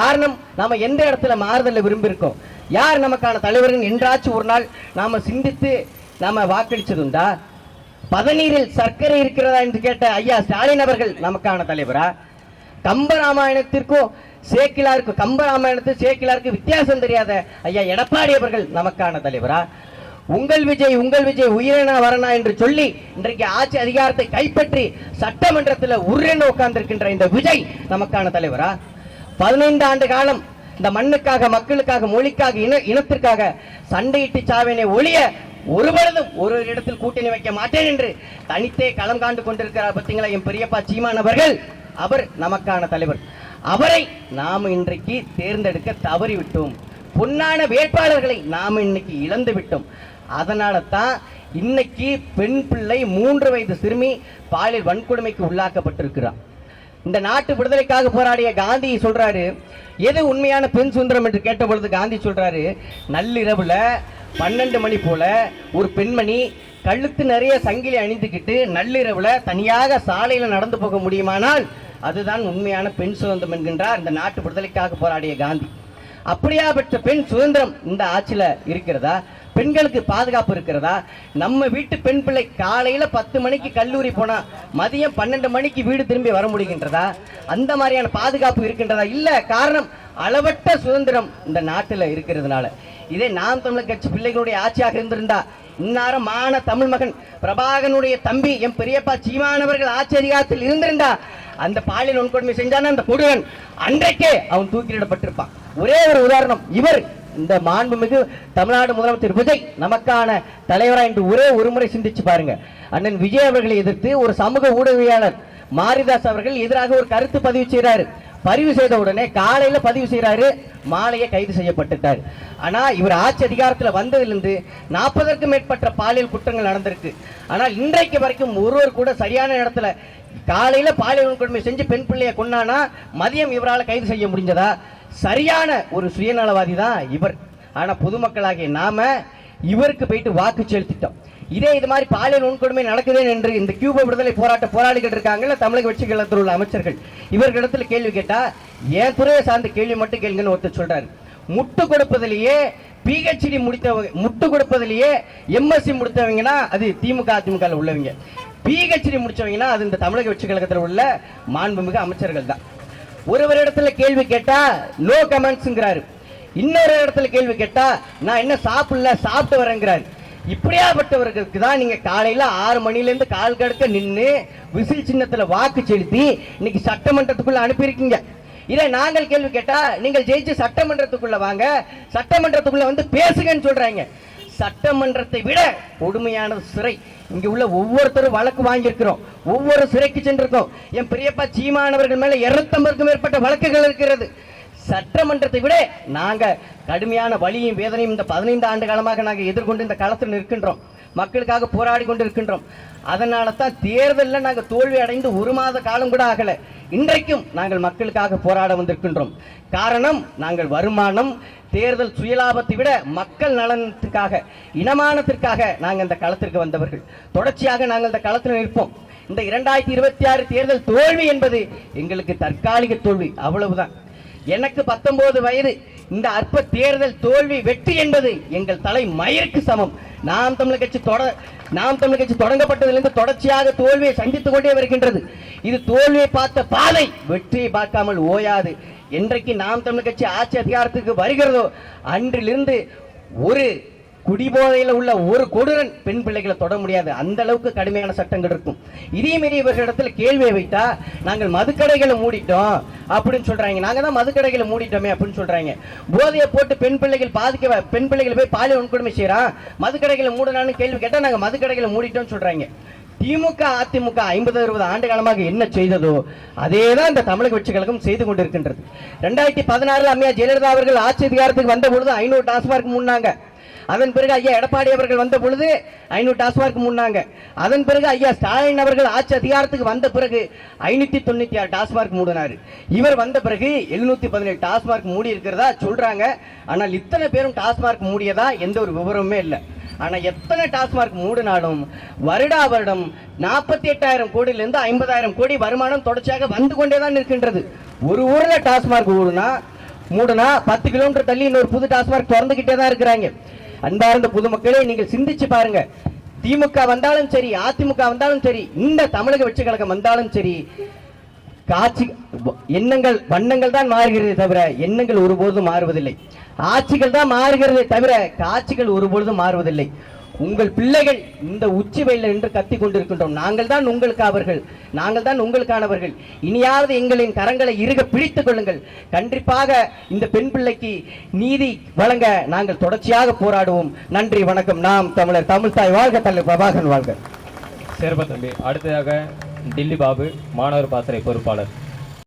காரணம் நாம எந்த இடத்துல மாறுதல விரும்பியிருக்கோம், யார் நமக்கான தலைவர்கள் என்றாச்சும் ஒரு நாள் நாம சிந்தித்து நாம வாக்களிச்சதுண்டா? பதநீரில் சர்க்கரை இருக்கிறதா என்று கேட்ட ஐயா ஸ்டாலின் அவர்கள் நமக்கான தலைவரா? கம்பராமாயணத்திற்கும் சேக்கிலாருக்கும் கம்பராமாயணத்துக்கு சேக்கிலாருக்கு வித்தியாசம் தெரியாத ஐயா எடப்பாடி அவர்கள் நமக்கான தலைவரா? உங்கள் விஜய் உயிரின வரணா என்று சொல்லி இன்றைக்கு ஆட்சி அதிகாரத்தை கைப்பற்றி சட்டமன்றத்தில் உருன்னு உட்கார்ந்திருக்கின்ற இந்த விஜய் நமக்கான தலைவரா? 15 ஆண்டு காலம் இந்த மண்ணுக்காக, மக்களுக்காக, மொழிக்காக, இனத்திற்காக சண்டையிட்டு சாவேனே ஒழிய ஒருபொழுதும் ஒரு இடத்தில் கூட்டணி வைக்க மாட்டேன் என்று தனித்தே களம் காண்டு கொண்டிருக்கிறார். பார்த்தீங்களா என் பெரியப்பா சீமான் அவர்கள், அவர் நமக்கான தலைவர். அவரை நாம் இன்றைக்கு தேர்ந்தெடுக்க தவறிவிட்டோம். பொன்னான வேட்பாளர்களை நாம் இன்னைக்கு இழந்து விட்டோம். அதனால தான் இன்னைக்கு பெண் பிள்ளை 3 வயது சிறுமி பாலியல் வன்கொடுமைக்கு உள்ளாக்கப்பட்டிருக்கிறார். இந்த நாட்டு விடுதலைக்காக போராடிய காந்தி சொல்றாரு, எது உண்மையான பெண் சுதந்திரம் என்று கேட்ட பொழுது காந்தி சொல்றாரு, நள்ளிரவுல 12 மணி போல ஒரு பெண்மணி கழுத்து நிறைய சங்கிலி அணிந்துக்கிட்டு நள்ளிரவுல தனியாக சாலையில நடந்து போக முடியுமானால் அதுதான் உண்மையான பெண் சுதந்திரம் என்கின்றார் இந்த நாட்டு விடுதலைக்காக போராடிய காந்தி. அப்படியாப்பட்ட பெண் சுதந்திரம் இந்த ஆட்சியில இருக்கிறதா? பெண்களுக்கு பாதுகாப்பு இருக்கிறதா? நம்ம வீட்டு பெண் பிள்ளை காலையில 10 மணிக்கு கல்லூரி போனா மதியம் 12 மணிக்கு வீடு திரும்பி வர முடிகின்றதா? அந்த மாதிரியான பாதுகாப்பு இருக்கின்றதா? இல்ல. காரணம் அளவற்ற சுதந்திரம் இந்த நாட்டில் இருக்கிறதுனால. இதே நாம் தமிழர் கட்சி பிள்ளைகளுடைய ஆட்சியாக இருந்திருந்தா இந்நேரம் மான தமிழ் மகன் பிரபாகனுடைய தம்பி என் பெரியப்பா சீமானவர்கள் ஆட்சி அதிகாரத்தில் இருந்திருந்தா அந்த பாலியல் வன்கொடுமை செஞ்சான அந்த கொடுவன் அன்றைக்கே அவன் தூக்கிலிடப்பட்டிருப்பான். ஒரே ஒரு உதாரணம், இவர் இந்த மாண்புமிகு தமிழ்நாடு முதலமைச்சர் விஜய் நமக்கான தலைவரா என்று ஒரே ஒரு முறை சிந்திச்சு பாருங்க. அண்ணன் விஜய் அவர்களை எதிர்த்து ஒரு சமூக ஊடகவியலாளர் மாரிதாஸ் அவர்கள் எதிராக ஒரு கருத்து பதிவு செய்கிறார். பதிவு செய்த உடனே காலையில பதிவு செய்யறாரு, மாலையை கைது செய்யப்பட்டுட்டார். ஆனா இவர் ஆட்சி அதிகாரத்தில் வந்ததிலிருந்து 40க்கும் மேற்பட்ட பாலியல் குற்றங்கள் நடந்திருக்கு. ஆனால் இன்றைக்கு வரைக்கும் ஒருவர் கூட சரியான இடத்துல காலையில பாலியல் வன்கொடுமை செஞ்சு பெண் பிள்ளையை கொண்டானா மதியம் இவரால் கைது செய்ய முடிஞ்சதா? சரியான ஒரு சுயநலவாதி தான் இவர். ஆனா பொதுமக்களாகிய நாம இவருக்கு போயிட்டு வாக்கு செலுத்திட்டோம். இது மாதிரி பாலியல் வன்கொடுமை நடக்குது என்று இந்த கியூபா விடுதலை போராட்ட போராளிகள் இருக்காங்கல்ல, தமிழக வெற்றி கழகத்தில் உள்ள அமைச்சர்கள், இவர்களிடத்துல கேள்வி கேட்டா என் துறையை சார்ந்த கேள்வி மட்டும் கேளுங்கன்னு ஒருத்தர் சொல்றாரு. முட்டு கொடுப்பதிலேயே பிஹெச்டி முடித்தவங்க, முட்டு கொடுப்பதிலேயே எம்எஸ்சி முடித்தவங்கன்னா அது திமுக அதிமுக உள்ளவங்க, பிஹெச்டி முடிச்சவங்கன்னா அது இந்த தமிழக வெற்றி கழகத்தில் உள்ள மாண்புமிகு அமைச்சர்கள் தான். ஒரு இடத்துல கேள்வி கேட்டா நோ கமெண்ட்ஸ்ங்கிறாரு, இன்னொரு இடத்துல கேள்வி கேட்டா நான் என்ன சாப்பிடல சாப்பிட்டு வரேங்கிறாரு. இப்படியாப்பட்டவர்களுக்கு தான் நீங்க காலையில 6 மணிலேருந்து கால் கடுக்க நின்று விசில் சின்னத்துல வாக்கு செலுத்தி இன்னைக்கு சட்டமன்றத்துக்குள்ள அனுப்பியிருக்கீங்க. இதை நாங்கள் கேள்வி கேட்டா நீங்கள் ஜெயிச்சு சட்டமன்றத்துக்குள்ள வாங்க, சட்டமன்றத்துக்குள்ள வந்து பேசுங்கன்னு சொல்றாங்க. சட்டமன்றத்தை விட கொடுமையான சிறை. இங்க உள்ள ஒவ்வொருத்தரும் வழக்கு வாங்கியிருக்கிறோம், ஒவ்வொரு சிறைக்கு சென்றிருக்கோம். என் பெரியப்பா சீமானவர்கள் மேல 250க்கும் மேற்பட்ட வழக்குகள் இருக்கிறது. சட்டமன்றத்தை விட நாங்க கடுமையான வலியும் வேதனையும் இந்த 15 ஆண்டு காலமாக நாங்கள் எதிர்கொண்டு இந்த களத்தில் இருக்கின்றோம், மக்களுக்காக போராடி கொண்டு இருக்கின்றோம். அதனால தான் தேர்தலில் நாங்கள் தோல்வி அடைந்து 1 மாத காலம் கூட ஆகல, இன்றைக்கும் நாங்கள் மக்களுக்காக போராட வந்திருக்கின்றோம். காரணம் நாங்கள் வருமானம் தேர்தல் சுயலாபத்தை விட மக்கள் நலனத்துக்காக, இனமானத்திற்காக நாங்கள் இந்த களத்திற்கு வந்தவர்கள். தொடர்ச்சியாக நாங்கள் இந்த களத்தில் நிற்போம். இந்த 2026 தேர்தல் தோல்வி என்பது எங்களுக்கு தற்காலிக தோல்வி, அவ்வளவுதான். எனக்கு 19 வயது. இந்த அற்ப தேர்தல் தோல்வி வெற்றி என்பது எங்கள் தலை மயிருக்கு சமம். நாம் தமிழர் கட்சி தொடங்கப்பட்டதிலிருந்து தொடர்ச்சியாக தோல்வியை சந்தித்துக் கொண்டே வருகின்றது. இது தோல்வியை பார்த்த பாதை வெற்றியை பார்க்காமல் ஓயாது. என்றைக்கு நாம் தமிழர் கட்சி ஆட்சி அதிகாரத்துக்கு வருகிறதோ அன்றிலிருந்து ஒரு குடிபோதையில் உள்ள ஒரு கொடூரன் பெண் பிள்ளைகளை தொட முடியாது, அந்த அளவுக்கு கடுமையான சட்டங்கள் இருக்கும். இதே மாரி இவர்களிடத்தில் கேள்வியை வைத்தா நாங்கள் மதுக்கடைகளை மூடிட்டோம் அப்படின்னு சொல்றாங்க. நாங்க தான் மதுக்கடைகளை மூடிட்டோமே அப்படின்னு சொல்றாங்க. போதையை போட்டு பெண் பிள்ளைகள் பெண் பிள்ளைகள் போய் பாலியல் வன்கொடுமை செய்யறான், மதுக்கடைகளை மூடனான்னு கேள்வி கேட்டா நாங்க மதுக்கடைகளை மூடிட்டோம்னு சொல்றாங்க. திமுக அதிமுக 50-60 ஆண்டு காலமாக என்ன செய்ததோ அதேதான் இந்த தமிழக வெற்றி கழகம் செய்து கொண்டிருக்கின்றது. 2016 அம்மையா ஜெயலலிதா அவர்கள் ஆட்சி அதிகாரத்துக்கு வந்த பொழுது 500 டாஸ்மார்க் மூடினாங்க. அதன் பிறகு ஐயா எடப்பாடி அவர்கள் வந்த பொழுது 500 டாஸ்மார்க் மூடினாங்க. அதன் பிறகு ஐயா ஸ்டாலின் அவர்கள் ஆட்சி அதிகாரத்துக்கு வந்த பிறகு 596 டாஸ்மார்க் மூடினார். இவர் வந்த பிறகு 717 டாஸ்மார்க் மூடி இருக்கிறதா சொல்றாங்க. ஆனால் இத்தனை பேரும் டாஸ்மார்க் மூடியதா எந்த ஒரு விவரமுமே இல்லை. ஆனால் எத்தனை டாஸ்மார்க் மூடினாலும் வருடா வருடம் 48,000 கோடியிலிருந்து 50,000 கோடி வருமானம் தொடர்ச்சியாக வந்து கொண்டே தான் இருக்கின்றது. ஒரு ஊரில் டாஸ்மார்க் ஓடுனா மூடனா 10 கிலோமீட்டர் தள்ளி இன்னொரு புது டாஸ்மாக் திறந்துகிட்டே தான் இருக்கிறாங்க. அன்பார்ந்த பொதுமக்களே, நீங்கள் சிந்திச்சு பாருங்க. திமுக வந்தாலும் சரி, அதிமுக வந்தாலும் சரி, இந்த தமிழக வெற்றி கழகம் வந்தாலும் சரி, காட்சி எண்ணங்கள் வண்ணங்கள் தான் மாறுகிறது தவிர எண்ணங்கள் ஒருபொழுதும் மாறுவதில்லை. ஆட்சிகள் தான் மாறுகிறது தவிர காட்சிகள் ஒருபொழுதும் மாறுவதில்லை. உங்கள் பிள்ளைகள் இந்த உச்சி வெயிலில் நின்று கத்தி கொண்டிருக்கின்றோம். நாங்கள் தான் உங்களுக்கு அவர்கள், நாங்கள் தான் உங்களுக்கானவர்கள். இனியாவது எங்களின் கரங்களை இறுக பிடித்துக் கொள்ளுங்கள். கண்டிப்பாக இந்த பெண் பிள்ளைக்கு நீதி வழங்க நாங்கள் தொடர்ச்சியாக போராடுவோம். நன்றி, வணக்கம். நாம் தமிழர், தமிழ் தாய் வாழ்க, தலைவர் பிரபாகரன் வாழ்க. சேர்ப தம்பி. அடுத்ததாக டில்லி பாபு, மாணவர் பாசறை பொறுப்பாளர்.